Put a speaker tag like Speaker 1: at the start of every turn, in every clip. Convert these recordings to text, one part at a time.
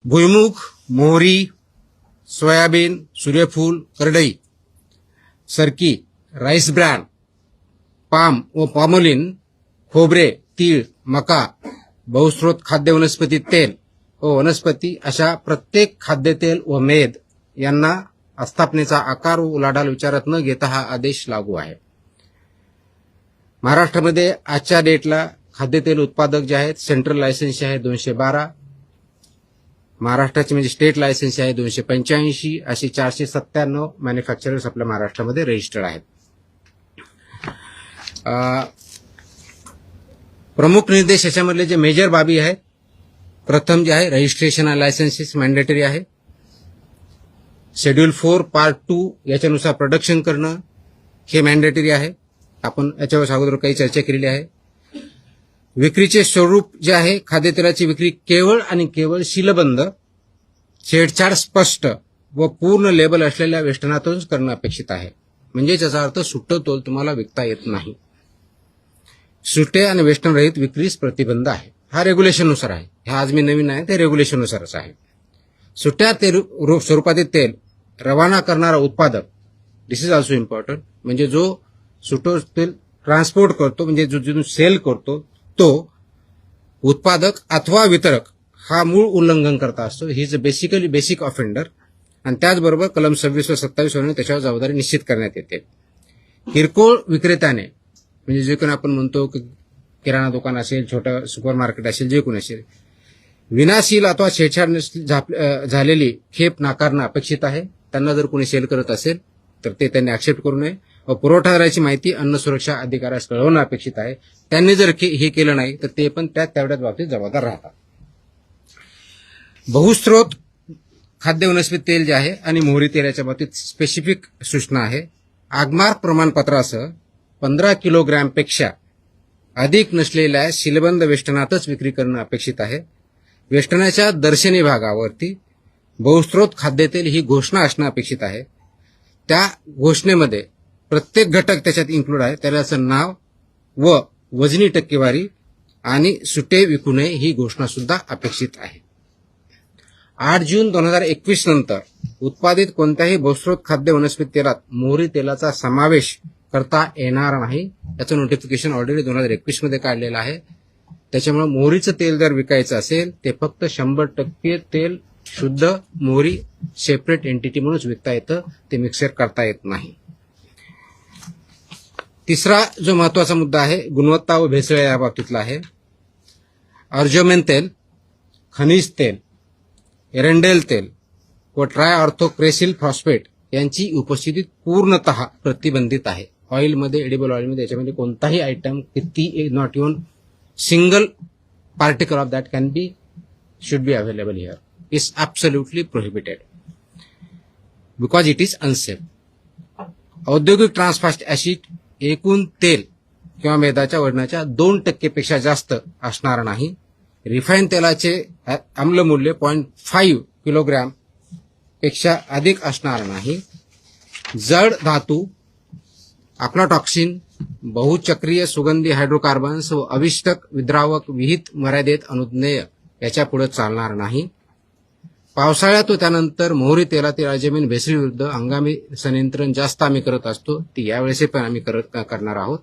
Speaker 1: भुईमुग, मोहरी, सोयाबीन, सूर्यफूल, करडई, सरकी, राईस ब्रॅन, पाम व पॉमोलिन, खोबरे, तीळ, मका, बहुस्रोत खाद्य वनस्पती तेल व वनस्पती अशा प्रत्येक खाद्यतेल व मेद यांना आस्थापनेचा आकार व उलाढाल विचारात न घेता हा आदेश लागू आहे. महाराष्ट्रामध्ये आजच्या डेटला खाद्यतेल उत्पादक जे आहेत सेंट्रल लायसन्स आहे 212, महाराष्ट्राची म्हणजे स्टेट लायसन्स आहे 285, अशी 497 मॅन्युफॅक्चरर्स आपल्या महाराष्ट्रामध्ये रजिस्टर्ड आहेत. प्रमुख निर्देश याच्यामधले जे मेजर बाबी आहेत, प्रथम जे आहे रजिस्ट्रेशन आणि लायसन्सेस मॅन्डेटरी आहे. शेड्यूल 4 पार्ट 2 याच्यानुसार प्रोडक्शन करणं हे मॅन्डेटरी आहे. आपण याच्यावर अगोदर काही चर्चा केलेली आहे. विक्रीचे स्वरूप जे आहे, खाद्यतेलाची विक्री केवळ आणि केवळ सीलबंद, छेडछाड स्पष्ट व पूर्ण लेबल असलेल्या वेष्टनातूनच करणं अपेक्षित आहे. म्हणजे याचा अर्थ सुट्टं तोल तुम्हाला विकता येत नाही. सुट्टे आणि वेष्टन रहित विक्रीस प्रतिबंध आहे. हा रेग्युलेशननुसार आहे. हा आज मी नवीन आहे ते रेग्युलेशननुसारच आहे. सुट्ट्या स्वरूपातील तेल रवाना करणारा उत्पादक, दिस इज ऑल्सो इम्पॉर्टंट, म्हणजे जो सुटो तेल ट्रान्सपोर्ट करतो म्हणजे जो सेल करतो तो उत्पादक अथवा वितरक हा मूळ उल्लंघन करता असतो. He is basically basic offender. आणि त्याचबरोबर कलम 26 व 27 वरून त्याच्यावर जबाबदारी निश्चित करण्यात येते. किरकोळ विक्रेत्याने म्हणजे जे कोणी आपण म्हणतो की किराणा दुकान असेल, छोटं सुपर मार्केट असेल, जे कोणी असेल, विनाशील अथवा छेडछाड झालेली खेप नाकारणं अपेक्षित आहे. त्यांना जर कोणी सेल करत असेल तर ते त्यांनी ऍक्सेप्ट करू नये व पुरवठादाराची माहिती अन्न सुरक्षा अधिकाऱ्यास कळवणं अपेक्षित आहे. त्यांनी जर हे केलं नाही तर ते पण तेवढ्याच बाबतीत जबाबदार राहतात. बहुस्रोत खाद्य वनस्पती तेल जे आहे आणि मोहरी तेलाच्या बाबतीत स्पेसिफिक सूचना आहे. आगमार्क प्रमाणपत्रासह 15 किलोग्रॅमपेक्षा अधिक नसलेल्या सीलबंद वेष्टनातच विक्री करणं अपेक्षित आहे. वेष्टनाच्या दर्शनी भागावरती बहुस्रोत खाद्यतेल ही घोषणा असणं अपेक्षित आहे. त्या घोषणेमध्ये प्रत्येक घटक त्याच्यात इन्क्लूड आहे, त्याचं नाव व वजनी टक्केवारी आणि सुटे विकू नये ही घोषणा सुद्धा अपेक्षित आहे. 8 जून 2021 नंतर उत्पादित कोणत्याही बहुस्रोत खाद्य वनस्पती तेलात मोहरी तेलाचा समावेश करता येणार नाही. याचं नोटिफिकेशन ऑलरेडी 2021 मध्ये काढलेलं आहे. त्याच्यामुळे मोहरीचं तेल जर विकायचं असेल ते फक्त 100% तेल शुद्ध मोहरी सेपरेट एंटिटी म्हणूनच विकता येतं, ते मिक्सर करता येत नाही. तिसरा जो महत्वाचा मुद्दा आहे गुणवत्ता व भेसळ या बाबतीतला आहे. अर्जोमेन तेल, खनिज तेल, एरंडेल तेल व ट्रायऑर्थोक्रेसिल फॉस्फेट यांची उपस्थिती पूर्णतः प्रतिबंधित आहे. ऑइलमध्ये, एडिबल ऑइलमध्ये याच्यामध्ये कोणताही आयटम किती not even single particle of that can be should be available here is absolutely prohibited because it is unsafe. औद्योगिक ट्रान्सफास्ट ऍसिड एकूण तेल किंवा मेदाच्या वजनाच्या 2% पेक्षा जास्त असणार नाही. रिफाईन तेलाचे आम्लमूल्य 0.5 किलोग्रॅम पेक्षा अधिक असणार नाही. जड धातू, अफ्लाटॉक्सिन, बहुचक्रीय सुगंधी हायड्रोकार्बन्स व अविष्टक विद्रावक विहित मर्यादेत अनुज्ञेय याच्या पुढे चालणार नाही. पावसाळ्यात व त्यानंतर मोहरी तेलातील अर्जमेन भेसळीविरुद्ध हंगामी संनियंत्रण जास्त आम्ही करत असतो, ती यावेळेस पण आम्ही करणार आहोत.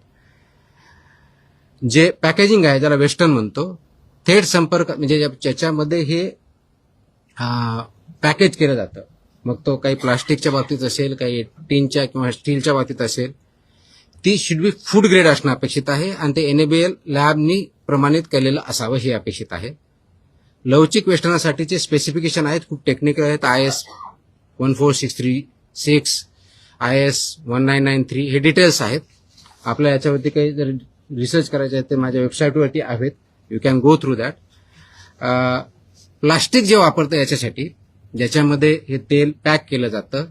Speaker 1: जे पॅकेजिंग आहे ज्याला वेस्टर्न म्हणतो, थेट संपर्क म्हणजे ज्याच्यामध्ये हे पॅकेज केलं जातं, मग तो काही प्लास्टिकच्या बाबतीत असेल, काही टीनच्या किंवा स्टीलच्या बाबतीत असेल, ती शुड बी फूड ग्रेड असणं अपेक्षित आहे आणि ते NABL लॅबनी प्रमाणित केलेलं असावं हे अपेक्षित आहे. लवचिक वेष्टनासाठीचे स्पेसिफिकेशन आहेत, खूप टेक्निकल आहेत. IS 14636, IS 1993 हे डिटेल्स आहेत. आपल्या याच्यावरती काही जर रिसर्च करायचे आहे ते माझ्या वेबसाईटवरती आहेत, you can go through that. Plastic जे वापरतं याच्यासाठी ज्याच्यामध्ये हे तेल पॅक केलं जातं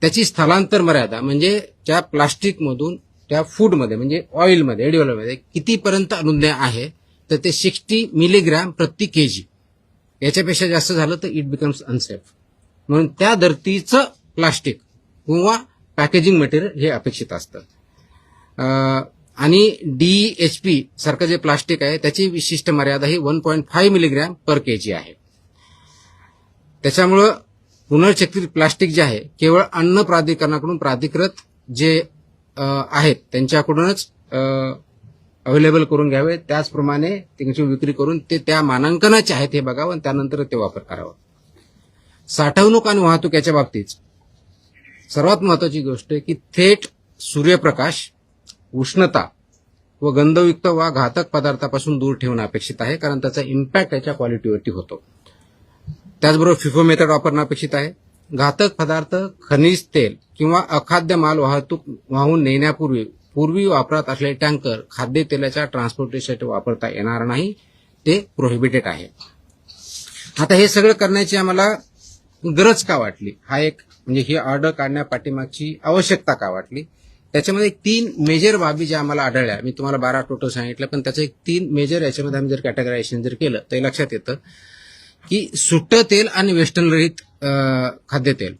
Speaker 1: त्याची स्थलांतर मर्यादा म्हणजे त्या प्लास्टिकमधून त्या फूडमध्ये म्हणजे ऑइलमध्ये, एडिबल ऑइलमध्ये कितीपर्यंत अनुज्ञेय आहे तर ते 60 मिलीग्रॅम प्रति केजी. याच्यापेक्षा जास्त झालं तर इट बिकम्स अनसेफ. म्हणून त्या धर्तीचं प्लास्टिक किंवा पॅकेजिंग मटेरियल हे अपेक्षित असतं. आणि DHP सारखं जे प्लास्टिक आहे त्याची विशिष्ट मर्यादा ही 1.5 मिलीग्रॅम पर केजी आहे. त्याच्यामुळं पुनर्चक्रित प्लास्टिक जे आहे केवळ अन्न प्राधिकरणाकडून प्राधिकृत जे आहेत त्यांच्याकडूनच अवेलेबल करून घ्यावे. त्याचप्रमाणे त्यांची विक्री करून ते त्या मानांकनाचे आहेत हे बघावं आणि त्यानंतर ते वापर करावा. साठवणूक आणि वाहतूक याच्या बाबतीत सर्वात महत्वाची गोष्ट आहे की थेट सूर्यप्रकाश, उष्णता व गंधयुक्त वा घातक पदार्थापासून दूर ठेवणं अपेक्षित आहे, कारण त्याचा इम्पॅक्ट त्याच्या क्वालिटीवरती होतो. त्याचबरोबर फिफो मेथड वापरणं अपेक्षित आहे. घातक पदार्थ, खनिज तेल किंवा अखाद्य माल वाहून नेण्यापूर्वी वापरात असलेले टँकर खाद्यतेलाच्या ट्रान्सपोर्टेशनसाठी वापरता येणार नाही, ते प्रोहिबिटेड आहे. आता हे सगळं करण्याची आम्हाला गरज का वाटली, हा एक म्हणजे ही ऑर्डर काढण्यापाठीमागची आवश्यकता का वाटली, त्याच्यामध्ये 3 मेजर बाबी ज्या आम्हाला आढळल्या. मी तुम्हाला 12 टोटल सांगितलं, पण त्याचं 3 मेजर याच्यामध्ये आम्ही जर कॅटेगरायझेशन जर केलं तर लक्षात येतं की सुट्टं तेल आणि वेस्टर्न रहित खाद्यतेल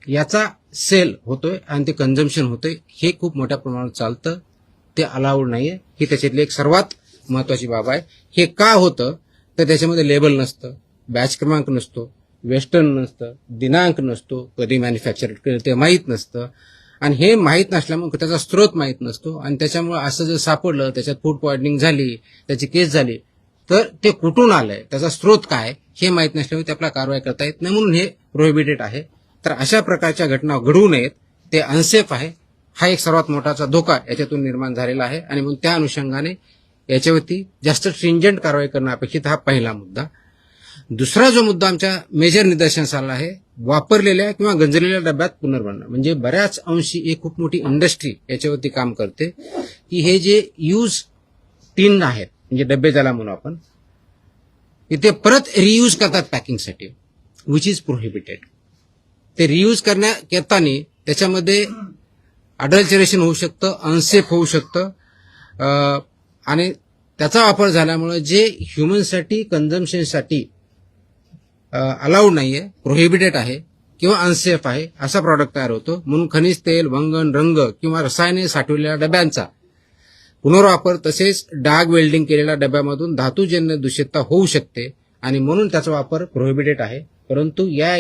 Speaker 1: याचा सेल होतोय आणि ते कन्झम्पशन होतंय, हे खूप मोठ्या प्रमाणात चालतं, ते अलाउड नाहीये. ही त्याच्यातली एक सर्वात महत्वाची बाब आहे. हे का होतं तर त्याच्यामध्ये लेबल नसतं, बॅच क्रमांक नसतो, वेस्टर्न नसतं, दिनांक नसतो, कधी मॅन्युफॅक्चर केलं ते माहीत नसतं, आणि हे माहीत नसल्यामुळे त्याचा स्रोत माहीत नसतो, आणि त्याच्यामुळे असं जर सापडलं, त्याच्यात फूड पॉइझनिंग झाली, त्याची केस झाली, तर ते कुठून आलंय, त्याचा स्रोत काय हे माहीत नसल्यामुळे आपल्याला कारवाई करता येत नाही, म्हणून हे प्रोहिबिटेड आहे. तर अशा प्रकारच्या घटना घडू नयेत, ते अनसेफ आहे. हा एक सर्वात मोठाचा धोका याच्यातून निर्माण झालेला आहे, आणि म्हणून त्या अनुषंगाने याच्यावरती जास्त स्ट्रिंजंट कारवाई करणं अपेक्षित, हा पहिला मुद्दा. दुसरा जो मुद्दा आमच्या मेजर निदर्शनास आला आहे, वापरलेल्या किंवा गंजलेल्या डब्यात पुनर्भरणं. म्हणजे बऱ्याच अंशी एक खूप मोठी इंडस्ट्री याच्यावरती काम करते की हे जे यूज टीन आहेत, म्हणजे डबे ज्याला म्हणू आपण, ते परत रियूज करतात पॅकिंगसाठी, विच इज प्रोहिबिटेड. ते रियूज करण्यात येताना त्याच्यामध्ये अडल्चरेशन होऊ शकतं, अनसेफ होऊ शकतं, आणि त्याचा वापर झाल्यामुळे जे ह्युमनसाठी कन्झम्पशनसाठी अलाउड नाहीये, प्रोहिबिटेड आहे किंवा अनसेफ आहे, असा प्रॉडक्ट तयार होतो. म्हणून खनिज तेल, वंगण, रंग किंवा रसायने साठवलेल्या डब्यांचा पुनर्वापर तसेच डाग वेल्डिंग केलेल्या डब्यामधून धातूजन्य दूषितता होऊ शकते, आणि म्हणून त्याचा वापर प्रोहिबिटेड आहे. परंतु या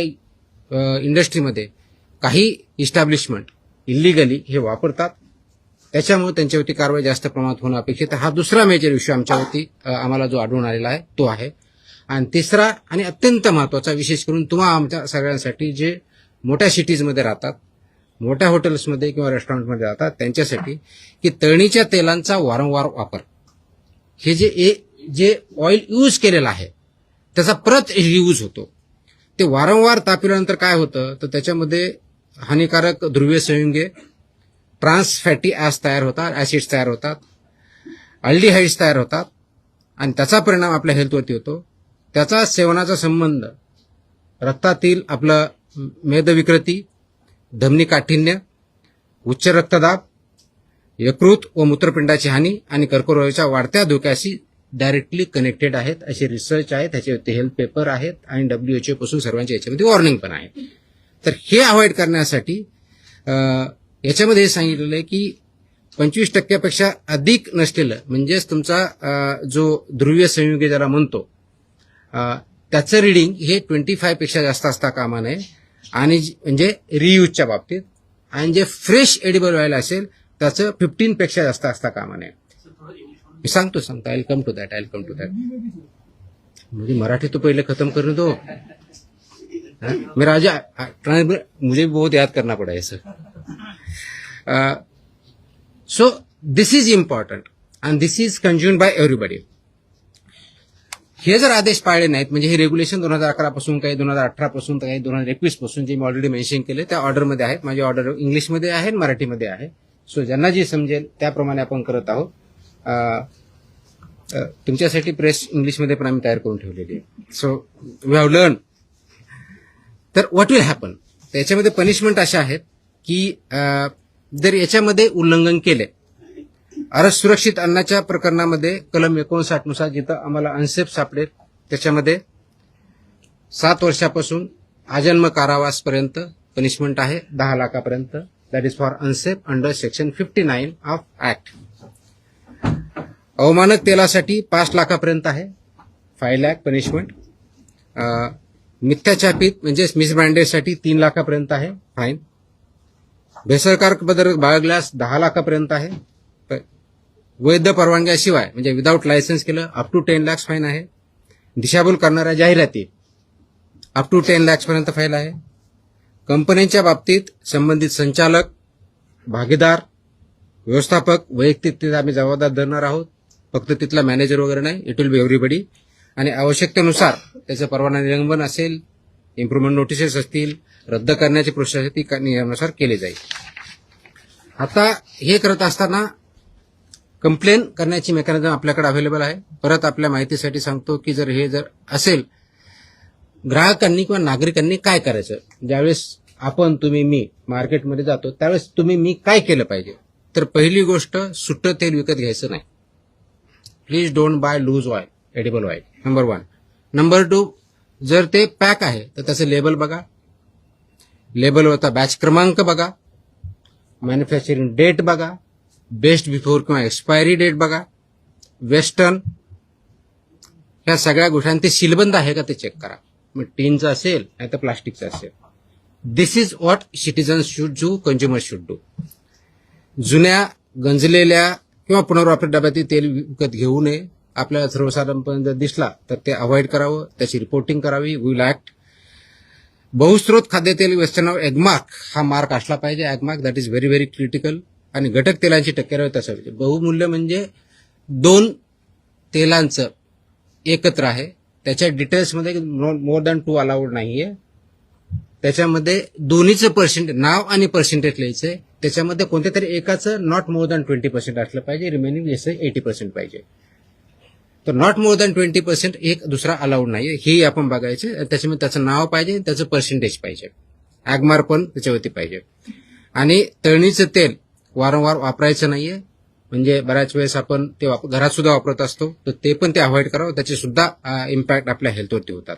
Speaker 1: इंडस्ट्रीमध्ये काही इस्टॅब्लिशमेंट इलिगली हे वापरतात, त्याच्यामुळे त्यांच्यावरती कारवाई जास्त प्रमाणात होणं अपेक्षित आहे. हा दुसरा मेजर इश्यू आमच्यावरती आम्हाला जो आढळून आलेला आहे तो आहे. आणि तिसरा आणि अत्यंत महत्वाचा, विशेष करून तुम्हा आमच्या सगळ्यांसाठी जे मोठ्या सिटीजमध्ये राहतात, मोठ्या हॉटेल्समध्ये किंवा रेस्टॉरंटमध्ये राहतात, त्यांच्यासाठी की तळणीच्या तेलांचा वारंवार वापर, हे जे ऑइल यूज केलेलं आहे त्याचा परत रियूज होतो. ते वारंवार तापवल्यानंतर काय होतं तर त्याच्यामध्ये हानिकारक ध्रुवीय संयुगे, ट्रान्स फॅटी ऍस तयार होतात, ऍसिड्स तयार होतात, अल्डिहाइड्स तयार होतात, आणि त्याचा परिणाम आपल्या हेल्थवरती होतो. त्याचा सेवनाचा संबंध रक्तातील आपलं मेदविकृती, धमनी काठिण्य, उच्च रक्तदाब, यकृत व मूत्रपिंडाची हानी आणि कर्करोगाच्या वाढत्या धोक्याशी डायरेक्टली कनेक्टेड आहेत, असे रिसर्च आहेत, त्याच्यावरती हेल्थ पेपर आहेत, आणि WHO पासून सर्वांच्या याच्यामध्ये वॉर्निंग पण आहे. तर हे अवॉइड करण्यासाठी याच्यामध्ये हे सांगितलेलं आहे की 25% अधिक नसलेलं, म्हणजेच तुमचा जो ध्रुवीय संयुगे ज्याला म्हणतो, त्याचं रिडिंग हे 25 जास्त असता कामा नये, आणि म्हणजे रियूजच्या बाबतीत, आणि जे फ्रेश एडिबल ऑइल असेल त्याचं 15 जास्त असता कामा नये. मी सांगतो I will come to that. म्हणजे मराठी तो पहिले खत्म करने दो, मेरा मुझे बहुत याद करना पड़ा है sir. So this is important and this is consumed by everybody. हे जर आदेश पाळले नाहीत, म्हणजे हे रेग्युलेशन 2011 पासून, काही 2018 पासून, काही 2021 पासून, जे मी ऑलरेडी मेन्शन केले त्या ऑर्डरमध्ये आहेत. माझी ऑर्डर इंग्लिशमध्ये आहे, मराठीमध्ये आहे. सो ज्यांना जी समजेल त्याप्रमाणे आपण करत आहोत. तुमच्यासाठी प्रेस इंग्लिशमध्ये पण आम्ही तयार करून ठेवलेली आहे. So we have learn. तर व्हॉट विल हॅपन, त्याच्यामध्ये पनिशमेंट अशा आहेत की जर याच्यामध्ये उल्लंघन केले, सुरक्षित अन्नाच्या प्रकरणामध्ये कलम 59 नुसार जिथं आम्हाला अनसेफ सापडेल त्याच्यामध्ये 7 वर्षापासून आजन्म कारावासपर्यंत पनिशमेंट आहे, 10 लाखापर्यंत. That is for unsafe under section 59 of act. अवमानक तेलासाठी 5 लाखापर्यंत आहे, 5 लाख पनिशमेंट. मिथ्याछापित म्हणजे मिसब्रँडेडसाठी 3 लाखापर्यंत आहे फाईन. भेसळकारक पदार्थ बाळगल्यास 10 लाखापर्यंत आहे. वैध परवानग्याशिवाय म्हणजे विदाऊट लायसन्स केलं अप टू 10 लाख फाईन आहे. दिशाभूल करणाऱ्या जाहिराती अप टू 10 लाखपर्यंत फाईन आहे. कंपन्यांच्या बाबतीत संबंधित संचालक, भागीदार, व्यवस्थापक वैयक्तिक तिथे आम्ही जबाबदार धरणार आहोत. फक्त तिथला मॅनेजर वगैरे नाही, इट विल बी एव्हरीबडी. आणि आवश्यकतेनुसार त्याचं परवाना निलंबन असेल, इम्प्रुव्हमेंट नोटिसेस असतील, रद्द करण्याची प्रोसेस ती नियमानुसार केली जाईल. आता हे करत असताना कंप्लेन करण्याची मेकॅनिझम आपल्याकडे अवेलेबल आहे. परत आपल्या माहितीसाठी सांगतो की जर असेल, ग्राहकांनी किंवा नागरिकांनी काय करायचं, ज्यावेळेस आपण तुम्ही मी मार्केटमध्ये जातो त्यावेळेस तुम्ही मी काय केलं पाहिजे. तर पहिली गोष्ट, सुट्टं तेल विकत घ्यायचं नाही. Please don't buy loose oil, edible oil, number 1. Number 2, जर ते पॅक आहे तर त्याचं लेबल बघा, लेबलवरचा बॅच क्रमांक बघा, मॅन्युफॅक्चरिंग डेट बघा, बेस्ट बिफोर किंवा एक्सपायरी डेट बघा, वेस्टर्न, ह्या सगळ्या गोष्टी. ते सीलबंद आहे का ते चेक करा. मग टीनचं असेल नाही तर प्लास्टिकचं असेल. This is what citizens should do, consumer should do. जुन्या, गंजलेल्या किंवा पुनर्वापरित डब्यातील तेल विकत घेऊ नये. आपल्याला सर्वसाधारणपणे जर दिसला तर ते अवॉइड करावं, त्याची रिपोर्टिंग करावी. Will act. बहुस्त्रोत खाद्यतेल वेस्टर्न एगमार्क हा मार्क असला पाहिजे. Agmark that is very very critical. आणि घटक तेलांची टक्केवारी तसं पाहिजे. बहुमूल्य म्हणजे 2 तेलांचं एकत्र आहे, त्याच्या डिटेल्समध्ये मोर दॅन 2 अलाउड नाहीये. त्याच्यामध्ये दोन्हीचं पर्सेंटेज, नाव आणि पर्सेंटेज लिहायचंय. त्याच्यामध्ये कोणत्या तरी एकाचं नॉट मोर दॅन 20% असलं पाहिजे, रिमेनिंग 80% पाहिजे. तर नॉट मोर दॅन 20% एक दुसरा अलाउड नाहीये, हे आपण बघायचे. त्याच्यामध्ये त्याचं नाव पाहिजे, त्याचं पर्सेंटेज पाहिजे, ऍगमार पण त्याच्यावरती पाहिजे. आणि तळणीचं तेल वारंवार वापरायचं नाहीये. म्हणजे बऱ्याच वेळेस आपण ते घरात सुद्धा वापरत असतो, तर ते पण ते अवॉइड करावं. त्याचे सुद्धा इम्पॅक्ट आपल्या हेल्थवरती होतात.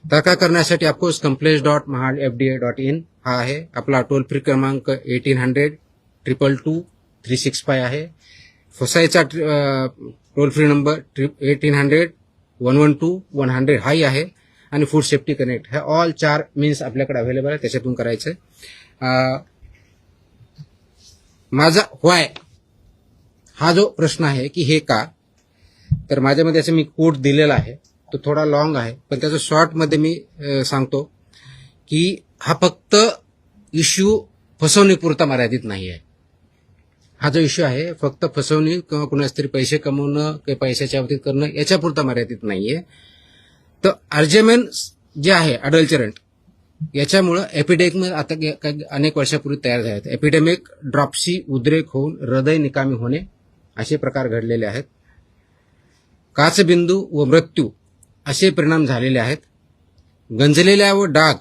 Speaker 1: तक्रार करण्यासाठी ऑफकोर्स complaints.mahadfda.in हा आहे. आपला टोल फ्री क्रमांक 1800-222-365 आहे. फसाईचा टोल फ्री नंबर 1800-112-100 हाही आहे. आणि फूड सेफ्टी कनेक्ट, हे ऑल 4 मीन्स आपल्याकडे अवेलेबल आहे, त्याच्यातून करायचंय. माझा व्हाय हा जो प्रश्न आहे की हे का, तर माझ्यामध्ये असं मी कोड दिलेला आहे, तो थोडा लॉंग आहे, पण त्याचं शॉर्टमध्ये मी सांगतो की हा फक्त इश्यू फसवणुकीपुरता मर्यादित नाही आहे. हा जो इश्यू आहे फक्त फसवणूक किंवा कुणाच तरी पैसे कमवणं किंवा पैशाच्या बाबतीत करणं याच्यापुरता मर्यादित नाहीये. तर अर्जेमेन जे आहे अडल्चरंट, याच्यामुळं एपिडेमिक आता अनेक वर्षापूर्वी तयार झाले आहेत. एपिडेमिक, ड्रॉप्सी, उद्रेक होऊन हृदय निकामी होणे असे प्रकार घडलेले आहेत. काचबिंदू व मृत्यू असे परिणाम झालेले आहेत. गंजलेल्या व डाग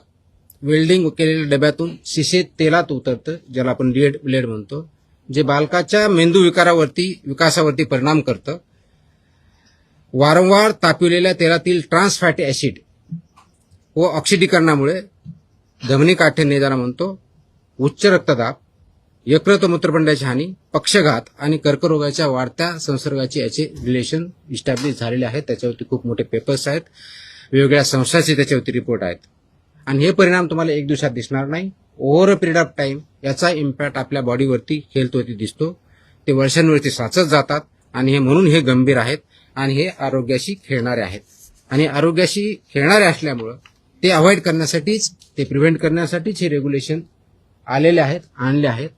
Speaker 1: वेल्डिंग केलेल्या डब्यातून शिसे तेलात उतरतं, ज्याला आपण ब्लेड म्हणतो, जे बालकाच्या मेंदू विकासावरती परिणाम करतं. वारंवार तापविलेल्या तेलातील ट्रान्स फॅटी ऍसिड व ऑक्सिडीकरणामुळे धमनी काठिण्य ज्याला म्हणतो, उच्च रक्तदाब, यकृत व मूत्रपिंडाची हानी, पक्षघात आणि कर्करोगाच्या वाढत्या संसर्गाचे याचे रिलेशन इस्टॅब्लिश झालेले आहेत. त्याच्यावरती खूप मोठे पेपर्स आहेत, वेगवेगळ्या संस्थांचे त्याच्यावरती रिपोर्ट आहेत. आणि हे परिणाम तुम्हाला एक दिवसात दिसणार नाही. Over a period of time याचा इम्पॅक्ट आपल्या बॉडीवरती, हेल्थवरती दिसतो. ते वर्षांवरती साचत जातात आणि हे म्हणून हे गंभीर आहेत आणि हे आरोग्याशी खेळणारे आहेत. आणि आरोग्याशी खेळणारे असल्यामुळं ते अवॉइड करण्यासाठीच, ते प्रिव्हेंट करण्यासाठीच हे रेग्युलेशन आलेले आहेत, आणले आहेत.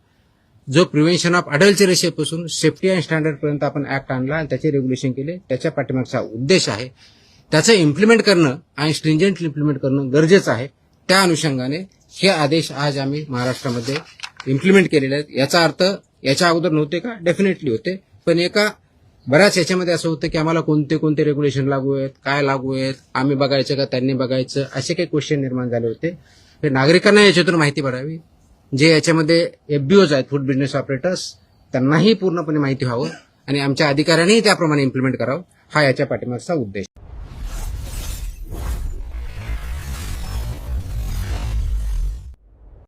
Speaker 1: जो प्रिव्हेन्शन ऑफ अडल्चरेशनपासून सेफ्टी अँड स्टँडर्ड पर्यंत आपण ऍक्ट आणला आणि त्याचे रेग्युलेशन केले, त्याच्या पाठीमागचा उद्देश आहे. त्याचं इम्प्लिमेंट करणं आणि स्ट्रिंजंटली इम्प्लिमेंट करणं गरजेचं आहे. त्या अनुषंगाने हे आदेश आज आम्ही महाराष्ट्रामध्ये इम्प्लिमेंट केलेले आहेत. याचा अर्थ याच्या अगोदर नव्हते का? डेफिनेटली होते, पण बऱ्याच याच्यामध्ये असं होतं की आम्हाला कोणते रेग्युलेशन लागू आहेत, काय लागू आहेत, आम्ही बघायचं का त्यांनी बघायचं, असे काही क्वेश्चन निर्माण झाले होते. तर नागरिकांना याच्यातून माहिती पडावी. जे याच्यामध्ये एफबीओज आहेत, फूड बिझनेस ऑपरेटर्स, त्यांनाही पूर्णपणे माहिती व्हावं आणि आमच्या अधिकाऱ्यांनीही त्याप्रमाणे इम्प्लिमेंट करावं, हा याच्या पाठीमागचा उद्देश.